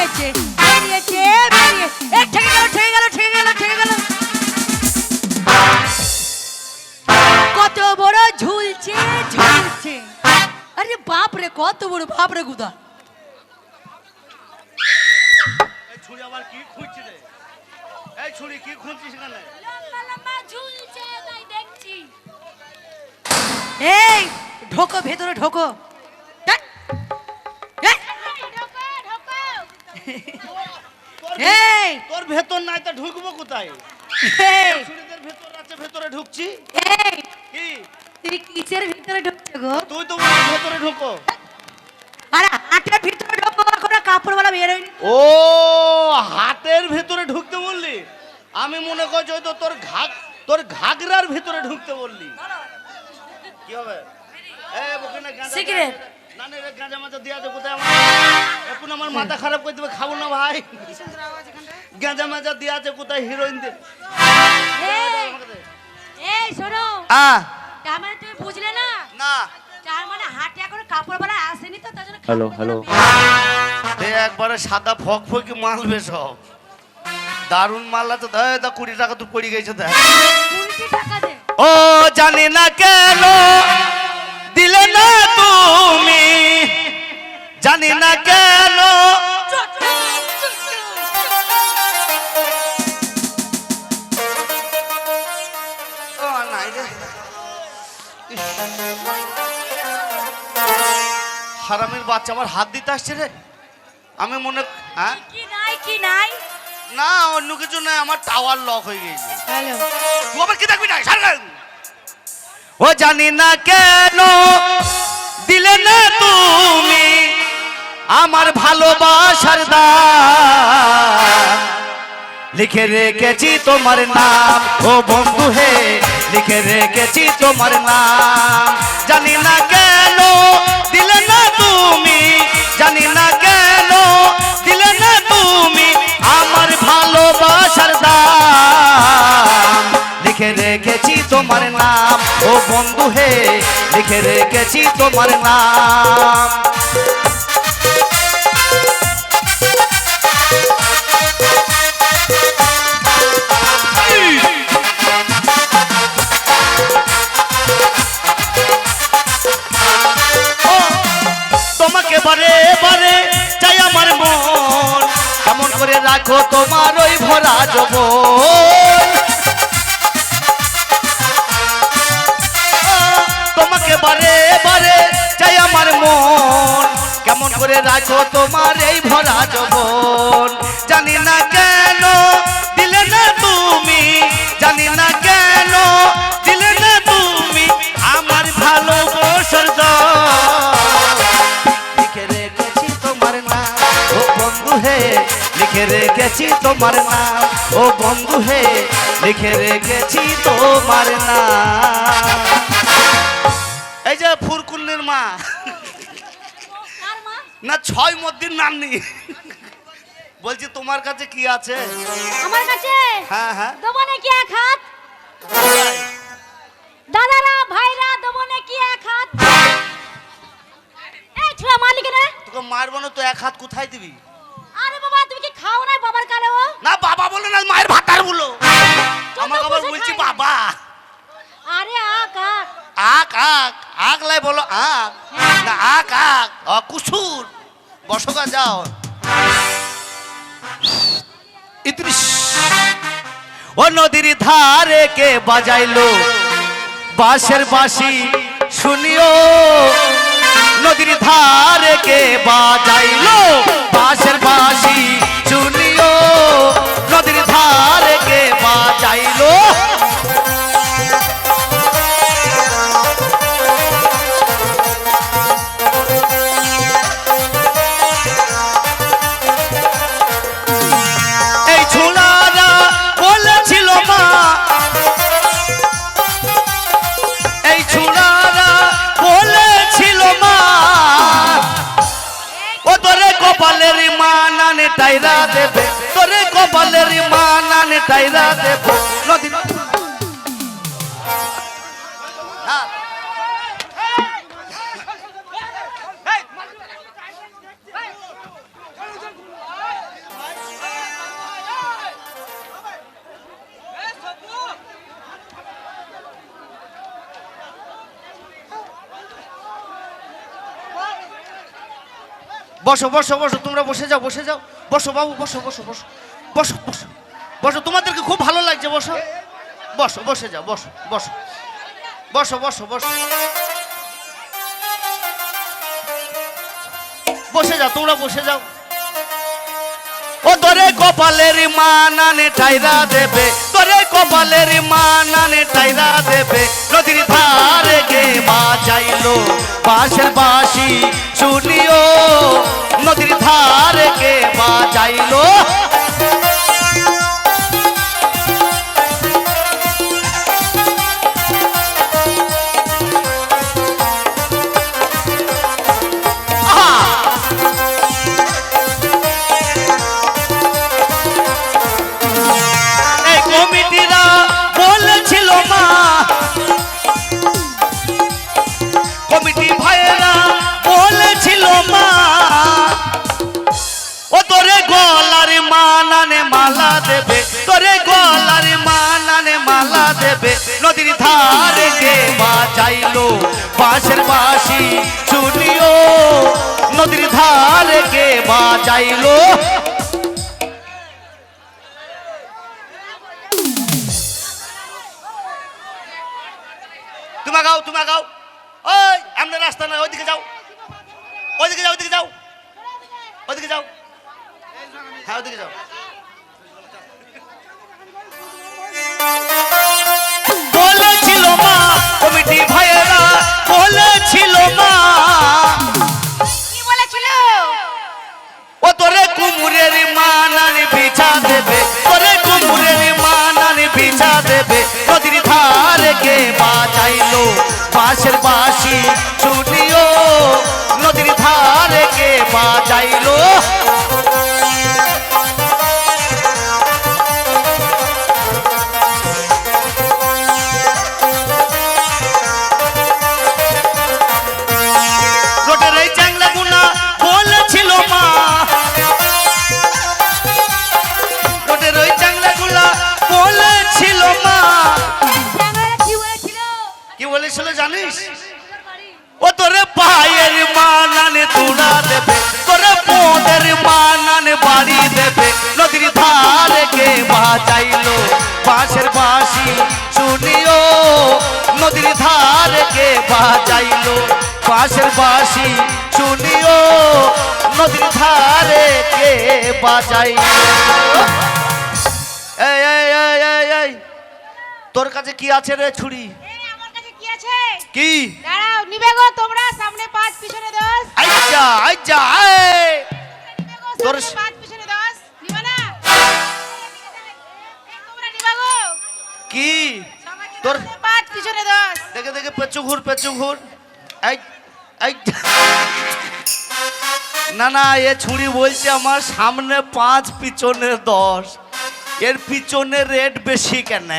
বেরিয়েছে বেরিয়েছে বেরিয়ে এ ঠেকে গেল ঠেকে গেল ঠেকে গেল ঠেকে গেল কত বড় ঝুলছে ঝুলছে আরে বাপ রে কত বড় বাপ রে গুদা এই ছুরি আবার কি খুঁজছিস রে এই ছুরি কি খুঁজছিস এখানে লম্বা লম্বা ঝুলছে তাই দেখছি এই ঢোকো ভেতরে ঢোকো ধ্যাৎ। এই, এই তোর ভেতর নাই তা ঢুকবো কোথায় এই ছুরিদের ভেতর আছে ভেতরে ঢুকছি এই কি তুই কিসের ভিতরে ঢুকছো গো তুই তো বলি ভেতরে ঢুকো আরে হাটের ভিতরে ঢোকো এখন কাপড়ওয়ালা বেরোয়নি ও হাতের ভেতরে ঢুকতে বললি আমি মনে করছি হয়তো তোর ঘাগরার ভিতরে ঢুকতে বললি কি হবে এই ওখানে গাঁজা সিগারেট। না না রে গাঁজা মাজা দিয়া দে কোথায় আমার এখন আমার মাথা খারাপ করে দেবে খাবো না ভাই গাঁজা মাজা দিয়া আছে কোথায় হিরোইন দে এই শোনো আ তার মানে তুমি বুঝলে না না তার মানে হাটে এখন কাপড়ওয়ালা আসেনি তো তার জন্য হ্যালো হ্যালো এ একবারে সাদা ফক ফকি মালবে সব দারুন মাল আছে দা 20 টাকা তো পড়ে গেছে দেখ 20 টাকা দে ও জানি না কেন দিলে না তুমি জানি না কেন ও নাই রে ইস। হারামির বাচ্চা আমার হাত দিতে আসছে রে আমি মনে হ্যাঁ কি নাই না অন্য কিছু নয় আমার টাওয়ার লক হয়ে গেছে হ্যালো তুই আবার কি দেখবি না সারগান ও জানি না কেন দিলে না তুমি আমার ভালোবাসার দাম লিখে রেখেছি তোমার নাম ও বন্ধু হে লিখে রেখেছি তোমার নাম জানি না কেন দিলে না তুমি জানি না কেন দিলে না তুমি আমার ভালোবাসার দাম লিখে রেখেছি তোমার নাম ও বন্ধু হে লিখে রেখেছি তোমার নাম তোমাকে বারে বারে চাই আমার মন কেমন করে রাখো তোমার ওই ভরা যৌবন তোমাকে বারে বারে চাই আমার মন কেমন করে রাখো তোমার এই ভরা যৌবন জানি না কেন দিলে না তুমি জানি না কেন দিলে না তুমি আমার ভালোবাসার দাম লিখে রেখেছি তোমার নাম ও বন্ধু হে লিখে রেখেছি তোমার নাম ও বন্ধু হে লিখে রেখেছি তোমার নাম এই যে ফুরকুন্নির মা আর মা না 6 মধ্যের নাম নেই বলছি তোমার কাছে কি আছে আমার কাছে হ্যাঁ হ্যাঁ দেবো নাকি এক হাত দাদারা ভাইরা দেবো নাকি এক হাত এই ছোড়া মালিক রে তোকে মারবো না তো এক হাত কোথায় দিবি আরে বাবা তুমি কি খাও না বাবার কালে ও না বাবা বলে না মায়ের ভাতার বলো আমাকে আবার বলছি বাবা আরে আক আক আক আক আক লাই বলো আক না আক আক কুসুর বসকা যাও ইত্রিশ ও নদীর ধারে কে বাজাইলো বাঁশের বাঁশি শুনিও নদীর ধারে কে বাজাইলো বাঁশের বাঁশি শুনিও নদীর ধারে কে বাজাইলো এই ছোড়ারা বলেছিল মা এই ছোড়ারা বলেছিল মা ও তোরে কপালের মা নানে টাইরা দেবে তোরে কপালের মা নানে টাইরা দেবে নদী বসো বসো বসো, তোমরা বসে যাও, বসে যাও, বসো বাবু, বসো বসো বসো বসো বসো বসো, তোমাদেরকে খুব ভালো লাগছে, বসো বসো, বসে যাও, বসো বসো বসো বসো বসো, বসে যাও, তোমরা বসে যাও। ও তোরে কপালের মানানে টাইরা দেবে, তোরে কপালের মানানে টাইরা দেবে, নদীর ধারে গে বাজাইলো বাঁশের বাঁশি শুনিও, নদীর ধারে গে বাজাইলো। কমিটিরা বলেছিল মা, কমিটি ভাইয়েরা বলেছিল মা, ও তোরে গলার মানানে মালা দেবে, তোরে গলার মানানে মালা দেবে, নদীর ধারে গে বাজাইলো বাঁশের বাঁশি শুনিও, নদীর ধারে গে বাজাইলো। তোমা গাও, তোমা গাও, ওই আমাদের রাস্তা না, ওইদিকে যাও, ওইদিকে যাও, ওইদিকে যাও, ওইদিকে যাও, হ্যাঁ ওইদিকে যাও। বলেছিল মা, কমিটি ভাইয়েরা বলেছিল মা, কি বলেছিল? ও তোরে কুমুরের মানানি বিছা দেবে, তোরে কুমুরের মানানি বিছা দেবে, নদীর ধারে গে বাজাইলো বাঁশের বাঁশি শুনিও, নদীর ধারে গে বাজাইলো। রোডের এই চ্যাংলা গুনা বলেছিল মা, রোডের ওই চ্যাংলা গুলা বলেছিল মা, কি বলেছিল? কি বলেছিল জানিস? ও তোরে পায়ের মানানে তুলা দেবে, তোরে পোদের মানানে বাড়ি দেবে, নদীর ধারে গে বাজাইলো বাঁশের বাঁশি শুনিও, নদীর ধারে গে বাজাইলো বাঁশের বাঁশি শুনিও, নদীর ধারে গে বাজাইলো। এই এই এই এই এই, তোর কাছে কি আছে রে ছুরি? এই আমার কাছে কি আছে? কি? দাঁড়াও, নিবে গো তোমরা, সামনে 5 পিছনে 10। আইজা আইজা এই নিবে গো, তোর সামনে 5 পিছনে 10। নিবে না? এই তোমরা নিবে গো। কি? সবাইকে তোর সামনে 5 পিছনে 10। দেখে দেখে পেছু ঘুর, পেছু ঘুর। এই এই না না, এ ছুরি বলছে আমার সামনে 5 পিছনে 10, এর পিছনে রেট বেশি কেন?